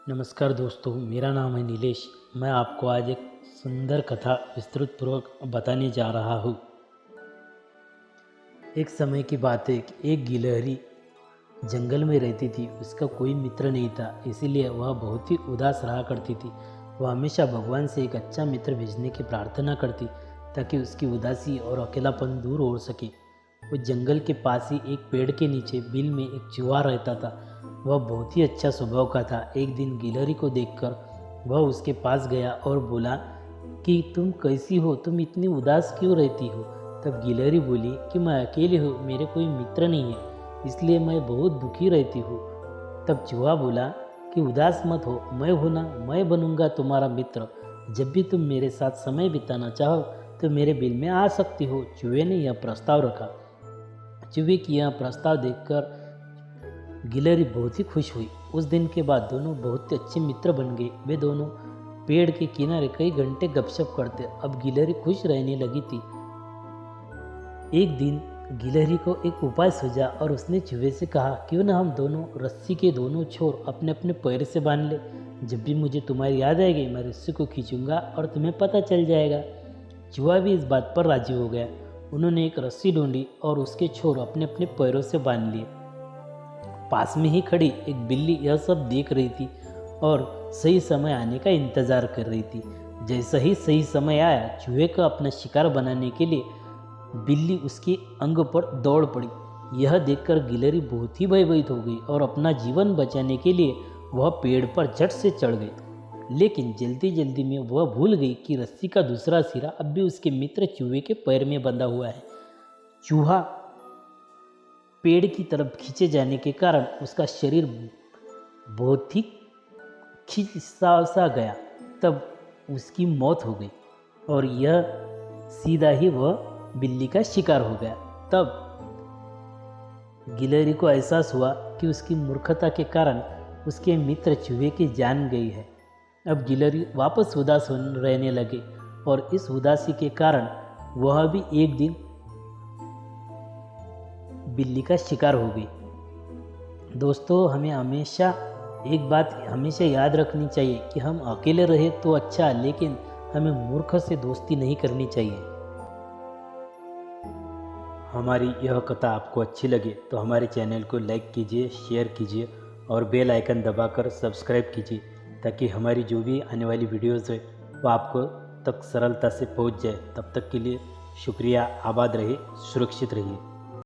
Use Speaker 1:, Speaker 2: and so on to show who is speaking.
Speaker 1: नमस्कार दोस्तों, मेरा नाम है नीलेश। मैं आपको आज एक सुंदर कथा विस्तृत पूर्वक बताने जा रहा हूँ। एक समय की बात है कि एक गिलहरी जंगल में रहती थी। उसका कोई मित्र नहीं था, इसीलिए वह बहुत ही उदास रहा करती थी। वह हमेशा भगवान से एक अच्छा मित्र भेजने की प्रार्थना करती ताकि उसकी उदासी और अकेलापन दूर हो सके। वो जंगल के पास ही एक पेड़ के नीचे बिल में एक चूहा रहता था। वह बहुत ही अच्छा स्वभाव का था। एक दिन गिलहरी को देखकर वह उसके पास गया और बोला कि तुम कैसी हो, तुम इतनी उदास क्यों रहती हो। तब गिलहरी बोली कि मैं अकेली हूँ, मेरे कोई मित्र नहीं है, इसलिए मैं बहुत दुखी रहती हूँ। तब चूहा बोला कि उदास मत हो, मैं हूँ ना, मैं बनूंगा तुम्हारा मित्र। जब भी तुम मेरे साथ समय बिताना चाहो तो मेरे बिल में आ सकती हो। चूहे ने यह प्रस्ताव रखा। चूहे की यह प्रस्ताव देखकर गिलहरी बहुत ही खुश हुई। उस दिन के बाद दोनों बहुत ही अच्छे मित्र बन गए। वे दोनों पेड़ के किनारे कई घंटे गपशप करते। अब गिलहरी खुश रहने लगी थी। एक दिन गिलहरी को एक उपाय सूझा और उसने चूहे से कहा, क्यों ना हम दोनों रस्सी के दोनों छोर अपने अपने पैर से बांध ले। जब भी मुझे तुम्हारी याद आएगी मैं रस्सी को खींचूंगा और तुम्हें पता चल जाएगा। चूहा भी इस बात पर राजी हो गया। उन्होंने एक रस्सी ढूंढी और उसके छोर अपने अपने पैरों से बांध लिए। पास में ही खड़ी एक बिल्ली यह सब देख रही थी और सही समय आने का इंतजार कर रही थी। जैसा ही सही समय आया, चूहे को अपना शिकार बनाने के लिए बिल्ली उसके अंग पर दौड़ पड़ी। यह देखकर गिलहरी बहुत ही भयभीत हो गई और अपना जीवन बचाने के लिए वह पेड़ पर झट से चढ़ गई। लेकिन जल्दी जल्दी में वह भूल गई कि रस्सी का दूसरा सिरा अब भी उसके मित्र चूहे के पैर में बंधा हुआ है। चूहा पेड़ की तरफ खींचे जाने के कारण उसका शरीर बहुत ही खिंचा सा गया। तब उसकी मौत हो गई और यह सीधा ही वह बिल्ली का शिकार हो गया। तब गिलहरी को एहसास हुआ कि उसकी मूर्खता के कारण उसके मित्र चूहे की जान गई है। अब गिलहरी वापस उदास रहने लगे और इस उदासी के कारण वह भी एक दिन बिल्ली का शिकार हो गई। दोस्तों, हमें हमेशा एक बात हमेशा याद रखनी चाहिए कि हम अकेले रहे तो अच्छा, लेकिन हमें मूर्ख से दोस्ती नहीं करनी चाहिए। हमारी यह कथा आपको अच्छी लगे तो हमारे चैनल को लाइक कीजिए, शेयर कीजिए और बेल आइकन दबाकर सब्सक्राइब कीजिए ताकि हमारी जो भी आने वाली वीडियोज़ है वो आपको तक सरलता से पहुंच जाए। तब तक के लिए शुक्रिया। आबाद रहिए, सुरक्षित रहिए।